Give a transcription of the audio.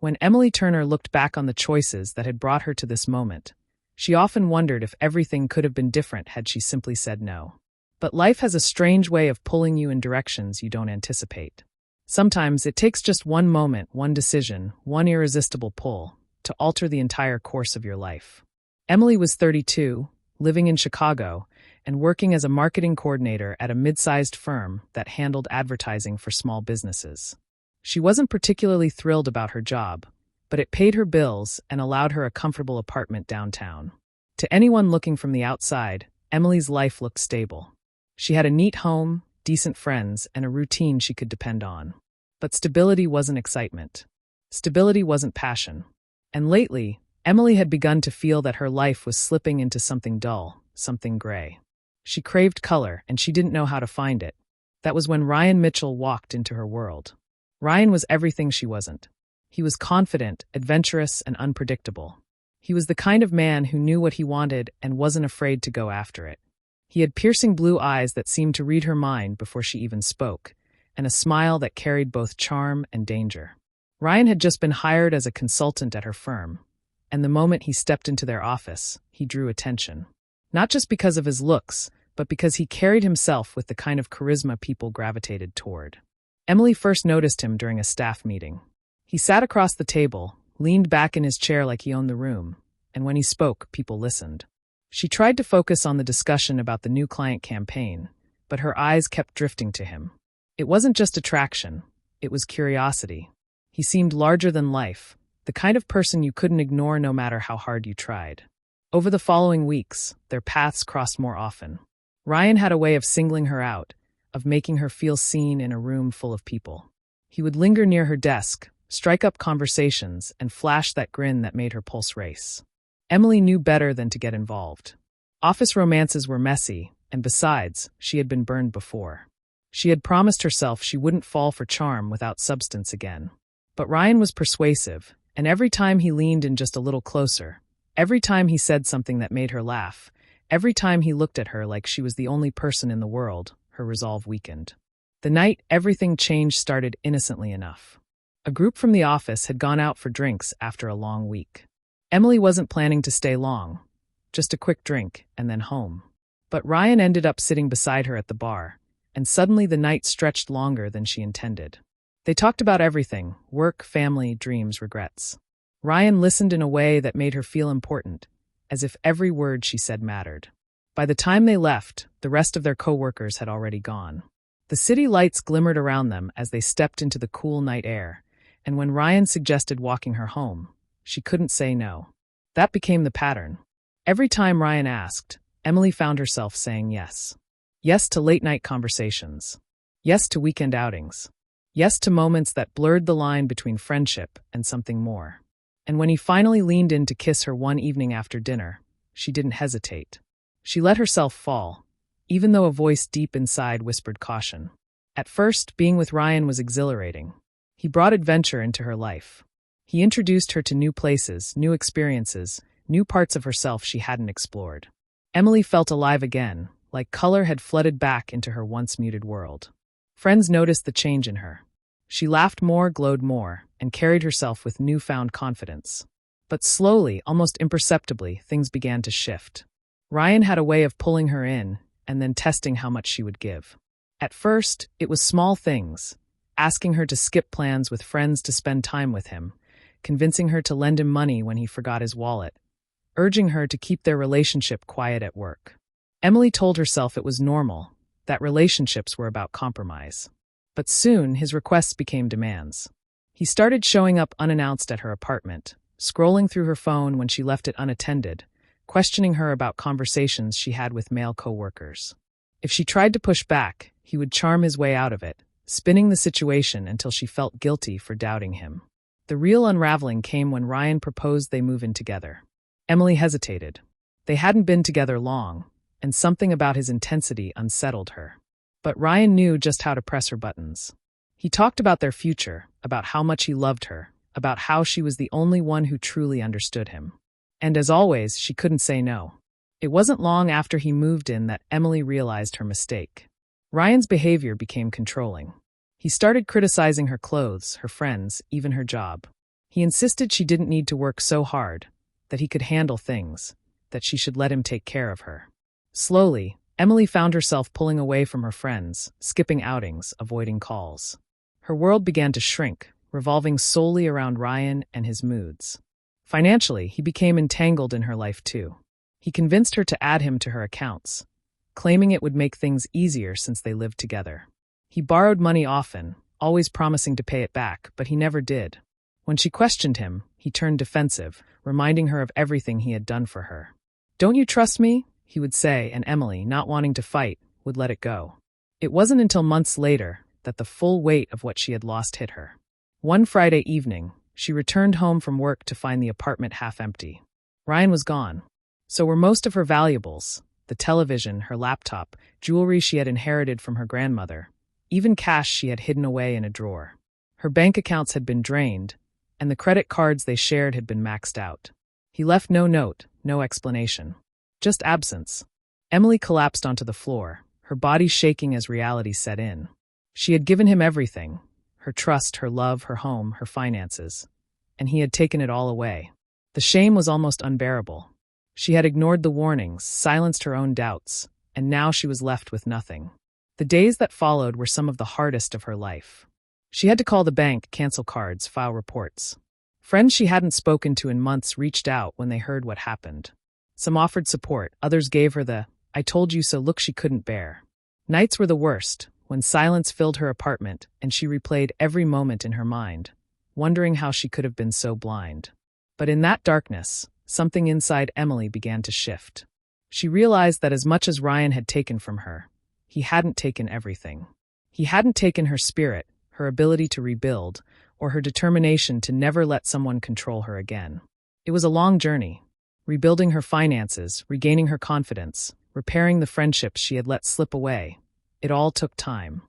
When Emily Turner looked back on the choices that had brought her to this moment, she often wondered if everything could have been different had she simply said no. But life has a strange way of pulling you in directions you don't anticipate. Sometimes it takes just one moment, one decision, one irresistible pull to alter the entire course of your life. Emily was 32, living in Chicago, and working as a marketing coordinator at a mid-sized firm that handled advertising for small businesses. She wasn't particularly thrilled about her job, but it paid her bills and allowed her a comfortable apartment downtown. To anyone looking from the outside, Emily's life looked stable. She had a neat home, decent friends, and a routine she could depend on. But stability wasn't excitement. Stability wasn't passion. And lately, Emily had begun to feel that her life was slipping into something dull, something gray. She craved color, and she didn't know how to find it. That was when Ryan Mitchell walked into her world. Ryan was everything she wasn't. He was confident, adventurous, and unpredictable. He was the kind of man who knew what he wanted and wasn't afraid to go after it. He had piercing blue eyes that seemed to read her mind before she even spoke, and a smile that carried both charm and danger. Ryan had just been hired as a consultant at her firm, and the moment he stepped into their office, he drew attention. Not just because of his looks, but because he carried himself with the kind of charisma people gravitated toward. Emily first noticed him during a staff meeting. He sat across the table, leaned back in his chair like he owned the room, and when he spoke, people listened. She tried to focus on the discussion about the new client campaign, but her eyes kept drifting to him. It wasn't just attraction, it was curiosity. He seemed larger than life, the kind of person you couldn't ignore no matter how hard you tried. Over the following weeks, their paths crossed more often. Ryan had a way of singling her out, of making her feel seen in a room full of people. He would linger near her desk, strike up conversations, and flash that grin that made her pulse race. Emily knew better than to get involved. Office romances were messy, and besides, she had been burned before. She had promised herself she wouldn't fall for charm without substance again. But Ryan was persuasive, and every time he leaned in just a little closer, every time he said something that made her laugh, every time he looked at her like she was the only person in the world, her resolve weakened. The night everything changed started innocently enough. A group from the office had gone out for drinks after a long week. Emily wasn't planning to stay long, just a quick drink and then home. But Ryan ended up sitting beside her at the bar, and suddenly the night stretched longer than she intended. They talked about everything: work, family, dreams, regrets. Ryan listened in a way that made her feel important, as if every word she said mattered. By the time they left, the rest of their co-workers had already gone. The city lights glimmered around them as they stepped into the cool night air, and when Ryan suggested walking her home, she couldn't say no. That became the pattern. Every time Ryan asked, Emily found herself saying yes. Yes to late-night conversations. Yes to weekend outings. Yes to moments that blurred the line between friendship and something more. And when he finally leaned in to kiss her one evening after dinner, she didn't hesitate. She let herself fall, even though a voice deep inside whispered caution. At first, being with Ryan was exhilarating. He brought adventure into her life. He introduced her to new places, new experiences, new parts of herself she hadn't explored. Emily felt alive again, like color had flooded back into her once muted world. Friends noticed the change in her. She laughed more, glowed more, and carried herself with newfound confidence. But slowly, almost imperceptibly, things began to shift. Ryan had a way of pulling her in, and then testing how much she would give. At first, it was small things, asking her to skip plans with friends to spend time with him, convincing her to lend him money when he forgot his wallet, urging her to keep their relationship quiet at work. Emily told herself it was normal, that relationships were about compromise. But soon, his requests became demands. He started showing up unannounced at her apartment, scrolling through her phone when she left it unattended, questioning her about conversations she had with male co-workers. If she tried to push back, he would charm his way out of it, spinning the situation until she felt guilty for doubting him. The real unraveling came when Ryan proposed they move in together. Emily hesitated. They hadn't been together long, and something about his intensity unsettled her. But Ryan knew just how to press her buttons. He talked about their future, about how much he loved her, about how she was the only one who truly understood him. And as always, she couldn't say no. It wasn't long after he moved in that Emily realized her mistake. Ryan's behavior became controlling. He started criticizing her clothes, her friends, even her job. He insisted she didn't need to work so hard, that he could handle things, that she should let him take care of her. Slowly, Emily found herself pulling away from her friends, skipping outings, avoiding calls. Her world began to shrink, revolving solely around Ryan and his moods. Financially, he became entangled in her life too. He convinced her to add him to her accounts, claiming it would make things easier since they lived together. He borrowed money often, always promising to pay it back, but he never did. When she questioned him, he turned defensive, reminding her of everything he had done for her. "Don't you trust me?" he would say, and Emily, not wanting to fight, would let it go. It wasn't until months later that the full weight of what she had lost hit her. One Friday evening, she returned home from work to find the apartment half empty. Ryan was gone. So were most of her valuables, the television, her laptop, jewelry she had inherited from her grandmother, even cash she had hidden away in a drawer. Her bank accounts had been drained, and the credit cards they shared had been maxed out. He left no note, no explanation. Just absence. Emily collapsed onto the floor, her body shaking as reality set in. She had given him everything, her trust, her love, her home, her finances, and he had taken it all away. The shame was almost unbearable. She had ignored the warnings, silenced her own doubts, and now she was left with nothing. The days that followed were some of the hardest of her life. She had to call the bank, cancel cards, file reports. Friends she hadn't spoken to in months reached out when they heard what happened. Some offered support, others gave her the "I told you so" look she couldn't bear. Nights were the worst, when silence filled her apartment and she replayed every moment in her mind, wondering how she could have been so blind. But in that darkness, something inside Emily began to shift. She realized that as much as Ryan had taken from her, he hadn't taken everything. He hadn't taken her spirit, her ability to rebuild, or her determination to never let someone control her again. It was a long journey. Rebuilding her finances, regaining her confidence, repairing the friendships she had let slip away. It all took time.